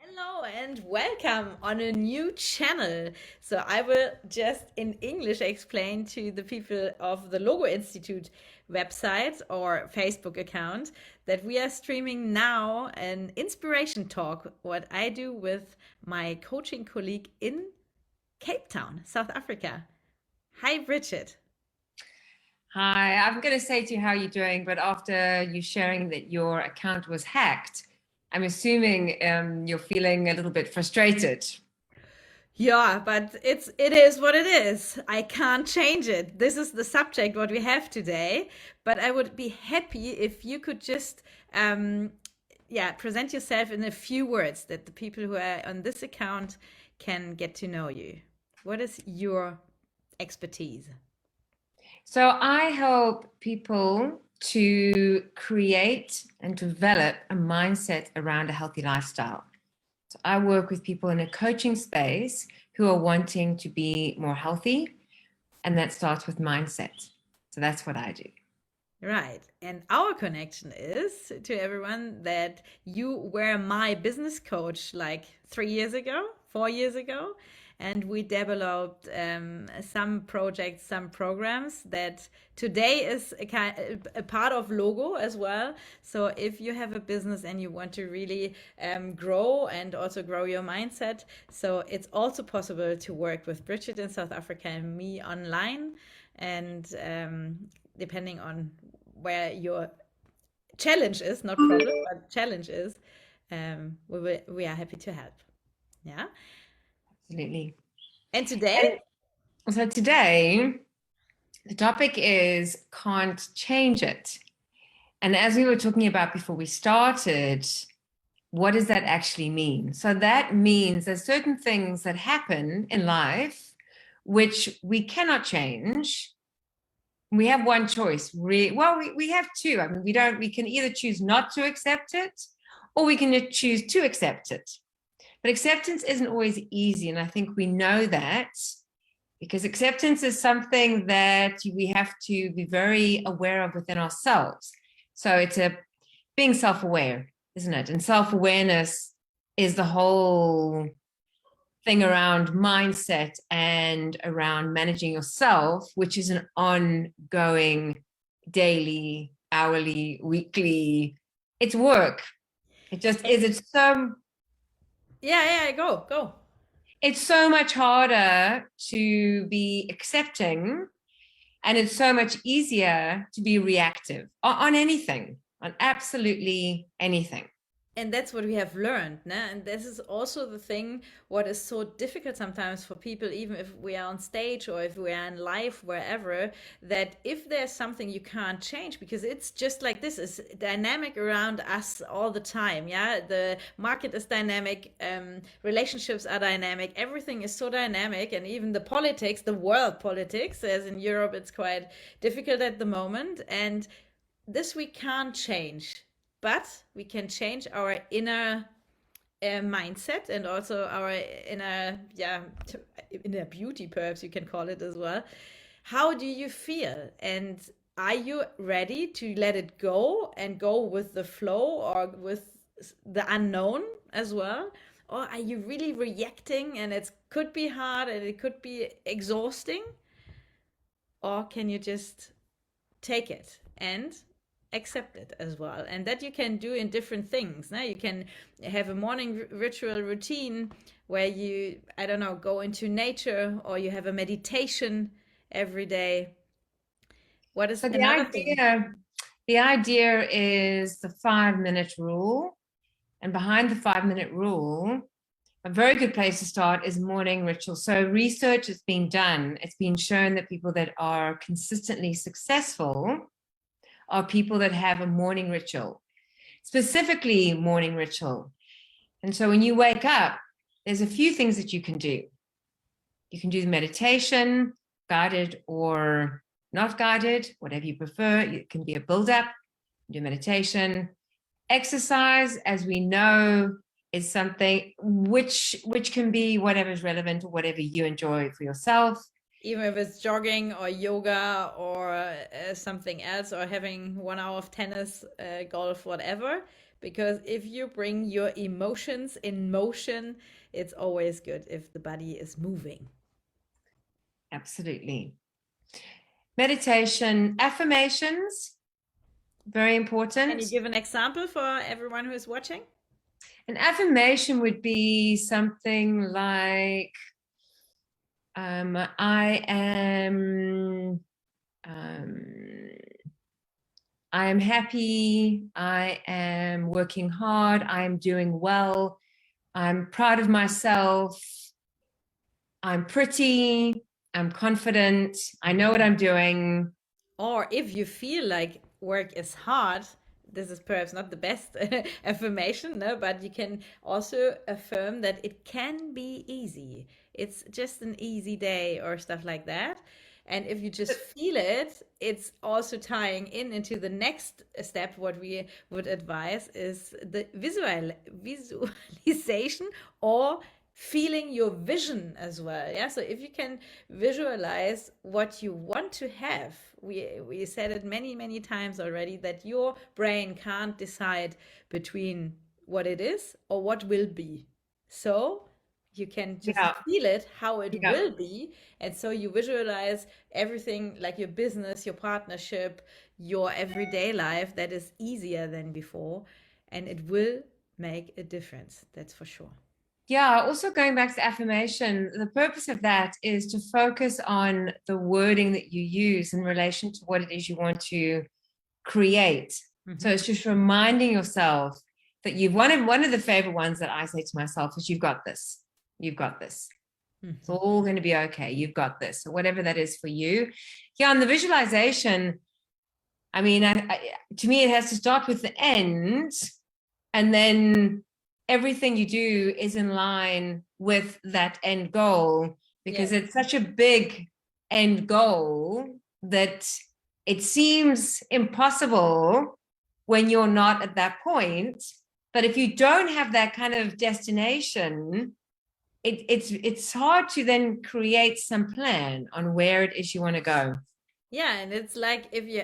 Hello and welcome on a new channel. So I will just in English explain to the people of the Logo Institute website or Facebook account that we are streaming now an inspiration talk, what I do with my coaching colleague in Cape Town, South Africa. Hi, Bridget. Hi, I'm going to say to you how you're doing, but after you sharing that your account was hacked, I'm assuming you're feeling a little bit frustrated. Yeah, but it is what it is. I can't change it. This is the subject what we have today. But I would be happy if you could just present yourself in a few words that the people who are on this account can get to know you. What is your expertise? So I help people to create and develop a mindset around a healthy lifestyle. So I work with people in a coaching space who are wanting to be more healthy, and that starts with mindset. So that's what I do. Right. And our connection is to everyone that you were my business coach like 3 years ago, 4 years ago. And we developed some projects, some programs that today is a part of Logo as well. So if you have a business and you want to really grow and also grow your mindset, so it's also possible to work with Bridget in South Africa and me online. And depending on where your challenge is, not problem, but challenge is, we are happy to help. Yeah. Absolutely. And today, And so today, the topic is can't change it. And as we were talking about before we started, what does that actually mean? So that means there's certain things that happen in life which we cannot change. We have one choice. We have two. I mean, we can either choose not to accept it or we can choose to accept it. But acceptance isn't always easy. And I think we know that because acceptance is something that we have to be very aware of within ourselves. So it's a being self-aware, isn't it? And self-awareness is the whole thing around mindset and around managing yourself, which is an ongoing daily, hourly, weekly, it's work. It just is. go. It's so much harder to be accepting, and it's so much easier to be reactive on anything, on absolutely anything. And that's what we have learned, né? And this is also the thing what is so difficult sometimes for people, even if we are on stage or if we are in live wherever, that if there's something you can't change because it's just like this is dynamic around us all the time. Yeah, the market is dynamic, relationships are dynamic, everything is so dynamic, and even the politics, the world politics, as in Europe it's quite difficult at the moment, and this we can't change, but we can change our inner mindset and also our inner, inner beauty, perhaps you can call it as well. How do you feel? And are you ready to let it go and go with the flow or with the unknown as well? Or are you really reacting and it could be hard and it could be exhausting? Or can you just take it and accept it as well, and that you can do in different things. Now you can have a morning ritual routine where you, I don't know, go into nature, or you have a meditation every day. What is So another thing? the idea is the 5 minute rule. And behind the 5 minute rule, a very good place to start is morning ritual. So research has been done. It's been shown that people that are consistently successful are people that have a morning ritual, specifically morning ritual. And so when you wake up, there's a few things that you can do. You can do the meditation, guided or not guided, whatever you prefer. It can be a build-up, do meditation. Exercise, as we know, is something which can be whatever is relevant or whatever you enjoy for yourself. Even if it's jogging or yoga or something else, or having 1 hour of tennis, golf, whatever. because if you bring your emotions in motion, it's always good if the body is moving. Absolutely. Meditation, affirmations, very Can important. you give an example for everyone who is watching? An affirmation would be something like, I am I am happy, I am working hard, I am doing well, I'm proud of myself, I'm pretty, I'm confident, I know what I'm doing. Or if you feel like work is hard, this is perhaps not the best affirmation, no, but you can also affirm that it can be easy. It's just an easy day or stuff like that. And if you just feel it, it's also tying in into the next step. What we would advise is the visualization or feeling your vision as well. Yeah, so if you can visualize what you want to have, we said it many times already that your brain can't decide between what it is or what will be. So you can just Yeah, feel it how it yeah. will be, and so you visualize everything, like your business, your partnership, your everyday life, that is easier than before, and it will make a difference, that's for sure. Yeah, also going back to affirmation, the purpose of that is to focus on the wording that you use in relation to what it is you want to create. So Mm-hmm. it's just reminding yourself that you've one of the favorite ones that I say to myself is you've got this. You've got this. It's Mm-hmm. all going to be okay. You've got this. So whatever that is for you. Yeah, and the visualization, I mean, to me, it has to start with the end, and then everything you do is in line with that end goal, because Yes. it's such a big end goal that it seems impossible when you're not at that point. But if you don't have that kind of destination, it's hard to then create some plan on where it is you want to go. Yeah, and it's like if you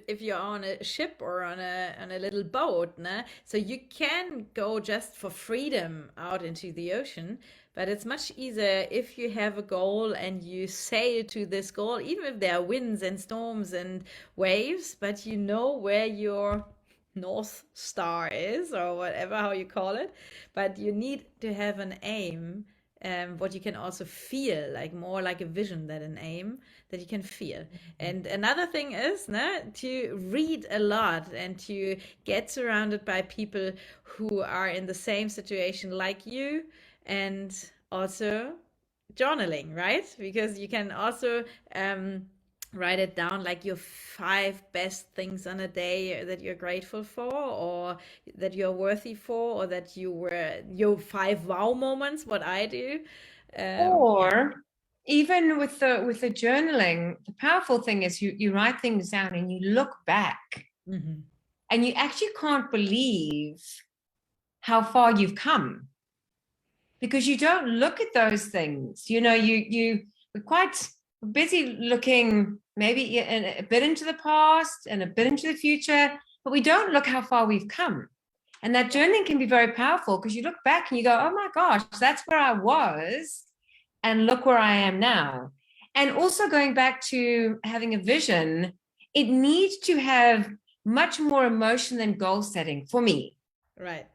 if you're on a ship or on a little boat, né? So you can go just for freedom out into the ocean, but it's much easier if you have a goal and you sail to this goal, even if there are winds and storms and waves, but you know where your North Star is, or whatever how you call it. But you need to have an aim, what you can also feel, like more like a vision than an aim that you can feel. And another thing is, to read a lot and to get surrounded by people who are in the same situation like you, and also journaling, right? Because you can also write it down, like your five best things on a day that you're grateful for, or that you're worthy for, or that you were your five wow moments, what I do. Yeah. Or even with the journaling, the powerful thing is you write things down and you look back Hmm. and you actually can't believe how far you've come, because you don't look at those things. We're quite busy looking maybe a bit into the past and a bit into the future, but we don't look how far we've come. And that journaling can be very powerful, because you look back and you go, oh my gosh, that's where I was, and look where I am now. And also going back to having a vision, it needs to have much more emotion than goal setting for me, Right.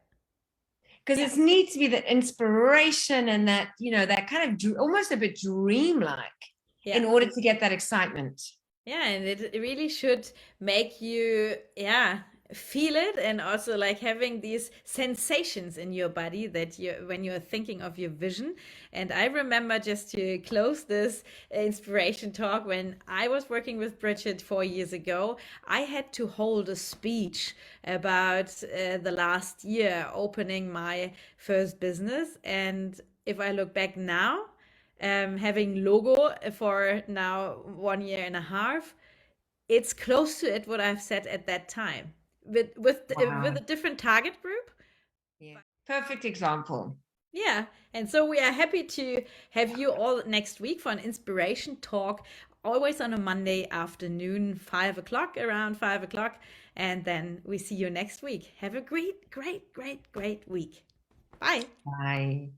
because Yeah. it needs to be that inspiration and that, that kind of almost a bit dreamlike Yeah. in order to get that excitement. Yeah, and it really should make you, yeah, feel it, and also like having these sensations in your body that you when you're thinking of your vision. And I remember, just to close this inspiration talk, when I was working with Bridget 4 years ago, I had to hold a speech about the last year opening my first business. And if I look back now, having logo for now 1 year and a half, it's close to it what I've said at that time, with Wow. a different target group. Yeah. Perfect example. Yeah, and so we are happy to have you all next week for an inspiration talk always on a Monday afternoon, 5 o'clock, around 5 o'clock. And then we see you next week. Have a great, great, great, great week. Bye. Bye.